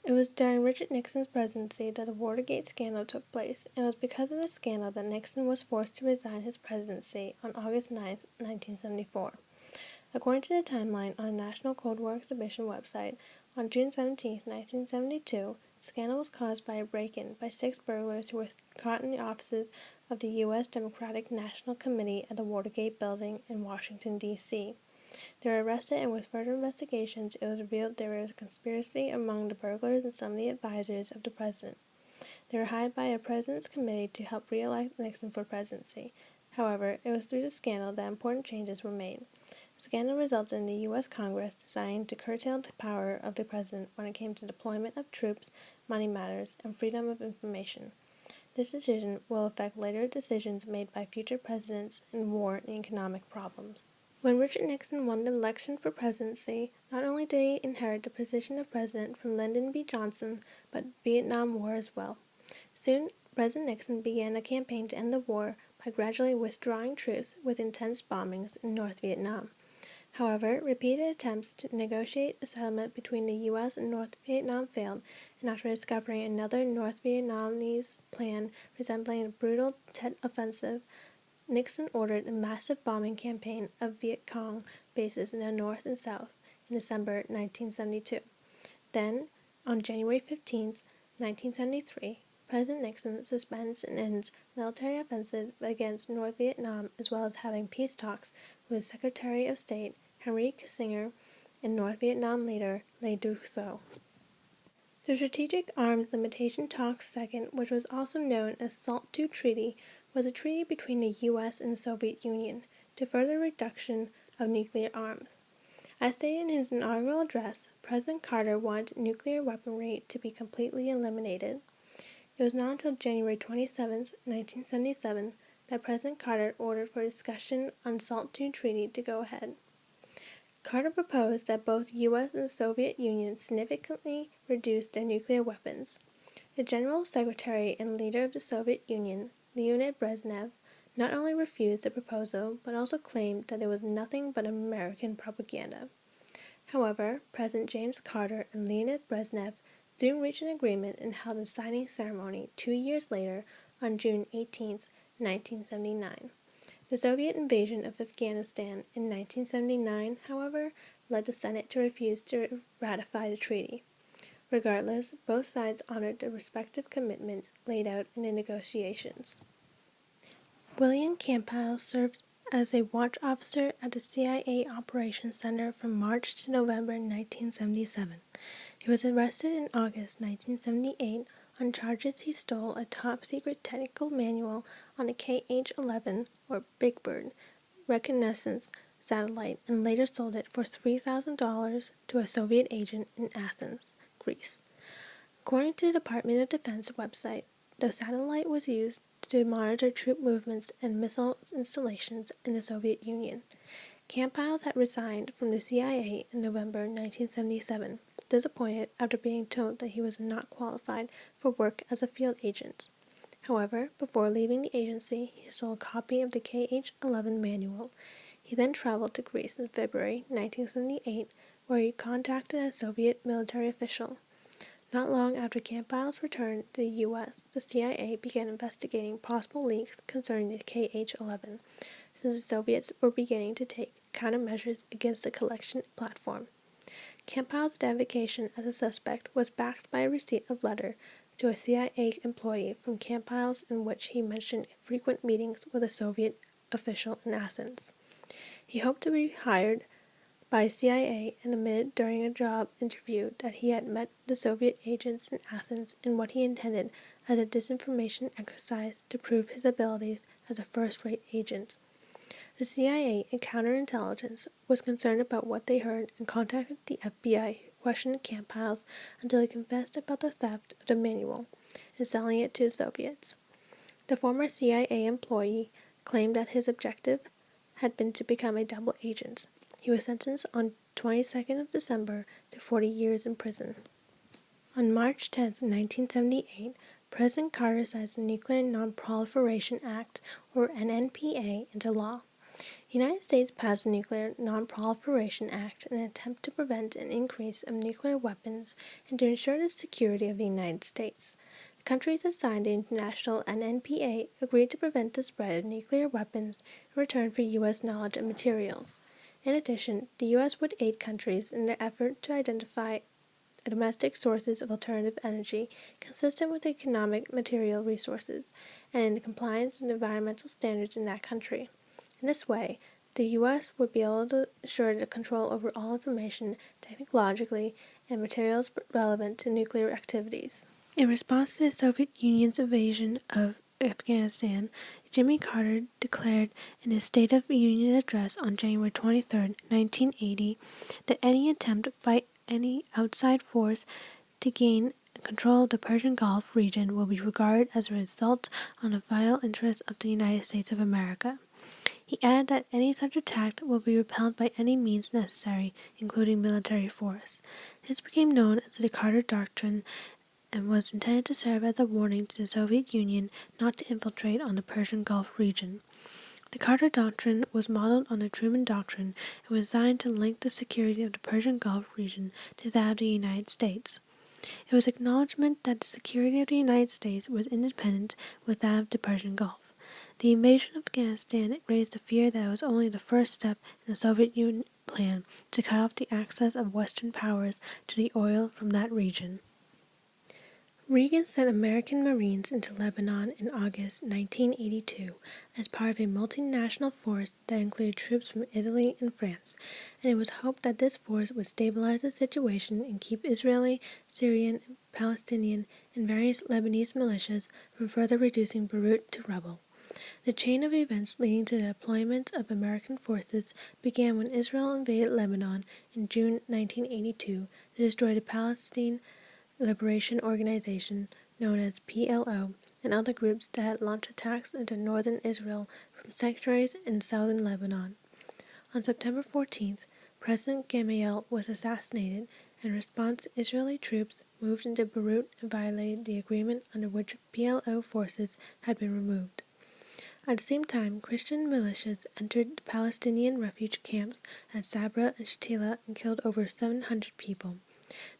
It was during Richard Nixon's presidency that the Watergate scandal took place, and it was because of the scandal that Nixon was forced to resign his presidency on August 9, 1974. According to the timeline on the National Cold War Exhibition website, on June 17, 1972, the scandal was caused by a break-in by 6 burglars who were caught in the offices of the U.S. Democratic National Committee at the Watergate Building in Washington, D.C. They were arrested, and with further investigations, it was revealed there was a conspiracy among the burglars and some of the advisors of the president. They were hired by a president's committee to help re-elect Nixon for presidency. However, it was through the scandal that important changes were made. The scandal resulted in the U.S. Congress deciding to curtail the power of the president when it came to deployment of troops, money matters, and freedom of information. This decision will affect later decisions made by future presidents in war and economic problems. When Richard Nixon won the election for presidency, not only did he inherit the position of president from Lyndon B. Johnson, but Vietnam War as well. Soon, President Nixon began a campaign to end the war by gradually withdrawing troops with intense bombings in North Vietnam. However, repeated attempts to negotiate a settlement between the U.S. and North Vietnam failed, and after discovering another North Vietnamese plan resembling a brutal Tet Offensive, Nixon ordered a massive bombing campaign of Viet Cong bases in the north and south in December 1972. Then, on January 15, 1973, President Nixon suspends and ends military offensive against North Vietnam, as well as having peace talks with Secretary of State Henry Kissinger and North Vietnam leader Le Duc Tho. The Strategic Arms Limitation Talks Second, which was also known as SALT II Treaty, was a treaty between the U.S. and the Soviet Union to further reduction of nuclear arms. As stated in his inaugural address, President Carter wanted nuclear weaponry to be completely eliminated. It was not until January 27, 1977, that President Carter ordered for discussion on SALT II Treaty to go ahead. Carter proposed that both the U.S. and the Soviet Union significantly reduce their nuclear weapons. The General Secretary and leader of the Soviet Union, Leonid Brezhnev, not only refused the proposal, but also claimed that it was nothing but American propaganda. However, President James Carter and Leonid Brezhnev soon reached an agreement and held a signing ceremony 2 years later on June 18, 1979. The Soviet invasion of Afghanistan in 1979, however, led the Senate to refuse to ratify the treaty. Regardless, both sides honored the respective commitments laid out in the negotiations. William Campbell served as a watch officer at the CIA Operations Center from March to November 1977. He was arrested in August 1978 on charges he stole a top-secret technical manual on a KH-11, or Big Bird, reconnaissance satellite and later sold it for $3,000 to a Soviet agent in Athens, Greece. According to the Department of Defense website, the satellite was used to monitor troop movements and missile installations in the Soviet Union. Camp Piles had resigned from the CIA in November 1977, disappointed after being told that he was not qualified for work as a field agent. However, before leaving the agency, he stole a copy of the KH-11 manual. He then traveled to Greece in February 1978, where he contacted a Soviet military official. Not long after Campbell's return to the U.S., the CIA began investigating possible leaks concerning the KH-11, since the Soviets were beginning to take countermeasures against the collection platform. Campbell's identification as a suspect was backed by a receipt of letter to a CIA employee from Campbell's in which he mentioned frequent meetings with a Soviet official in Athens. He hoped to be hired by CIA and admitted during a job interview that he had met the Soviet agents in Athens in what he intended as a disinformation exercise to prove his abilities as a first-rate agent. The CIA and counterintelligence was concerned about what they heard and contacted the FBI, who questioned Campbell's until he confessed about the theft of the manual and selling it to the Soviets. The former CIA employee claimed that his objective had been to become a double agent. He was sentenced on 22nd of December to 40 years in prison. On March 10, 1978, President Carter signed the Nuclear Non-Proliferation Act, or NNPA, into law. The United States passed the Nuclear Non-Proliferation Act in an attempt to prevent an increase of nuclear weapons and to ensure the security of the United States. The countries that signed the international NNPA agreed to prevent the spread of nuclear weapons in return for U.S. knowledge and materials. In addition, the U.S. would aid countries in their effort to identify domestic sources of alternative energy consistent with economic material resources and in compliance with environmental standards in that country. In this way, the U.S. would be able to ensure the control over all information, technologically, and materials relevant to nuclear activities. In response to the Soviet Union's invasion of Afghanistan, Jimmy Carter declared in his State of the Union address on January 23, 1980, that any attempt by any outside force to gain control of the Persian Gulf region will be regarded as an assault on the vital interests of the United States of America. He added that any such attack will be repelled by any means necessary, including military force. This became known as the Carter Doctrine and was intended to serve as a warning to the Soviet Union not to infiltrate on the Persian Gulf region. The Carter Doctrine was modeled on the Truman Doctrine and was designed to link the security of the Persian Gulf region to that of the United States. It was acknowledgement that the security of the United States was independent with that of the Persian Gulf. The invasion of Afghanistan raised the fear that it was only the first step in the Soviet Union plan to cut off the access of Western powers to the oil from that region. Reagan sent American Marines into Lebanon in August 1982 as part of a multinational force that included troops from Italy and France, and it was hoped that this force would stabilize the situation and keep Israeli, Syrian, Palestinian, and various Lebanese militias from further reducing Beirut to rubble. The chain of events leading to the deployment of American forces began when Israel invaded Lebanon in June 1982 to destroy the Palestine Liberation Organization, known as PLO, and other groups that had launched attacks into northern Israel from sanctuaries in southern Lebanon. On September 14th, President Gemayel was assassinated, and in response, Israeli troops moved into Beirut and violated the agreement under which PLO forces had been removed. At the same time, Christian militias entered the Palestinian refugee camps at Sabra and Shatila and killed over 700 people.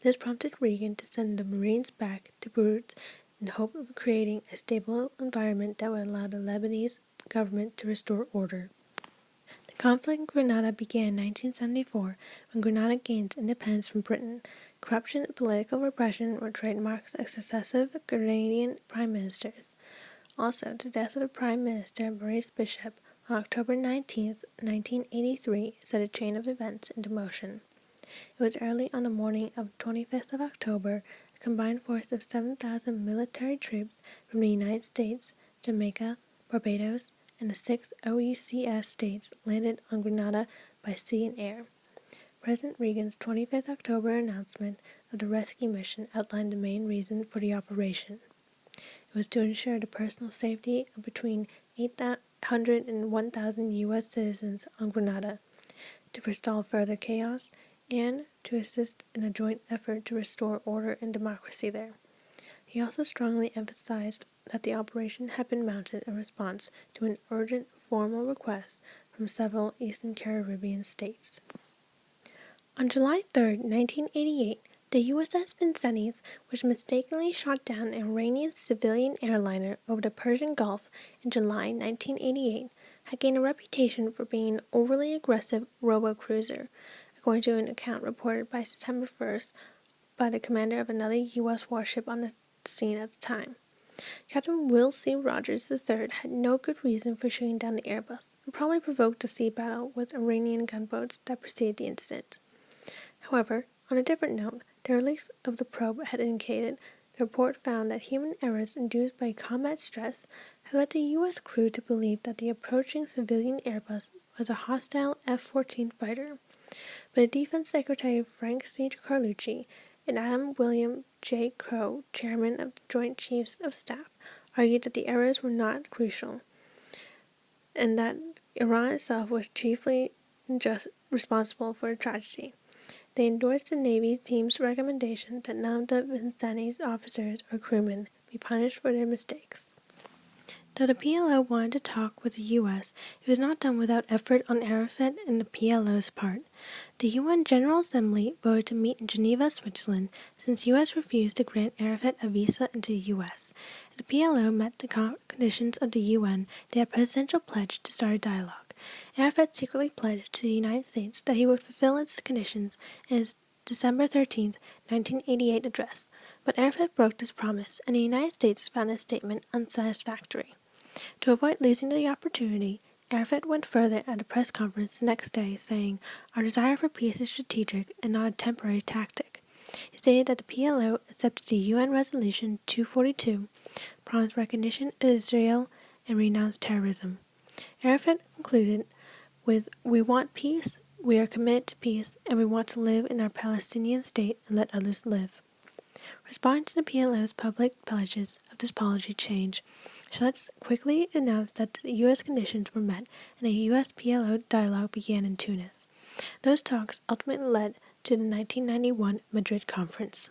This prompted Reagan to send the Marines back to Beirut in hope of creating a stable environment that would allow the Lebanese government to restore order. The conflict in Grenada began in 1974 when Grenada gained independence from Britain. Corruption and political repression were trademarks of successive Grenadian prime ministers. Also, the death of the Prime Minister Maurice Bishop on October 19, 1983 set a chain of events into motion. It was early on the morning of 25th of October, a combined force of 7,000 military troops from the United States, Jamaica, Barbados, and the 6 OECS states landed on Grenada by sea and air. President Reagan's 25th October announcement of the rescue mission outlined the main reason for the operation. It was to ensure the personal safety of between 800 and 1,000 U.S. citizens on Grenada, to forestall further chaos, and to assist in a joint effort to restore order and democracy there. He also strongly emphasized that the operation had been mounted in response to an urgent formal request from several Eastern Caribbean states. On July 3, 1988, the USS Vincennes, which mistakenly shot down an Iranian civilian airliner over the Persian Gulf in July 1988, had gained a reputation for being an overly aggressive robo-cruiser, according to an account reported by September 1st by the commander of another U.S. warship on the scene at the time. Captain Will C. Rogers III had no good reason for shooting down the Airbus, and probably provoked a sea battle with Iranian gunboats that preceded the incident. However, on a different note, the release of the probe had indicated the report found that human errors induced by combat stress had led the U.S. crew to believe that the approaching civilian Airbus was a hostile F-14 fighter. But the Defense Secretary Frank C. Carlucci and Adam William J. Crowe, chairman of the Joint Chiefs of Staff, argued that the errors were not crucial, and that Iran itself was chiefly responsible for the tragedy. They endorsed the Navy team's recommendation that none of the Vincennes officers or crewmen be punished for their mistakes. Though the PLO wanted to talk with the U.S., it was not done without effort on Arafat and the PLO's part. The UN General Assembly voted to meet in Geneva, Switzerland, since U.S. refused to grant Arafat a visa into the U.S. If the PLO met the conditions of the UN, they had a presidential pledge to start a dialogue. Arafat secretly pledged to the United States that he would fulfill its conditions in his December 13, 1988 address, but Arafat broke this promise, and the United States found his statement unsatisfactory. To avoid losing the opportunity, Arafat went further at a press conference the next day, saying, "Our desire for peace is strategic and not a temporary tactic." He stated that the PLO accepted the UN Resolution 242, promised recognition of Israel, and renounced terrorism. Arafat concluded with, "We want peace, we are committed to peace, and we want to live in our Palestinian state and let others live." Responding to the PLO's public pledges of this policy change, Sholette quickly announced that the U.S. conditions were met and a U.S.-PLO dialogue began in Tunis. Those talks ultimately led to the 1991 Madrid Conference.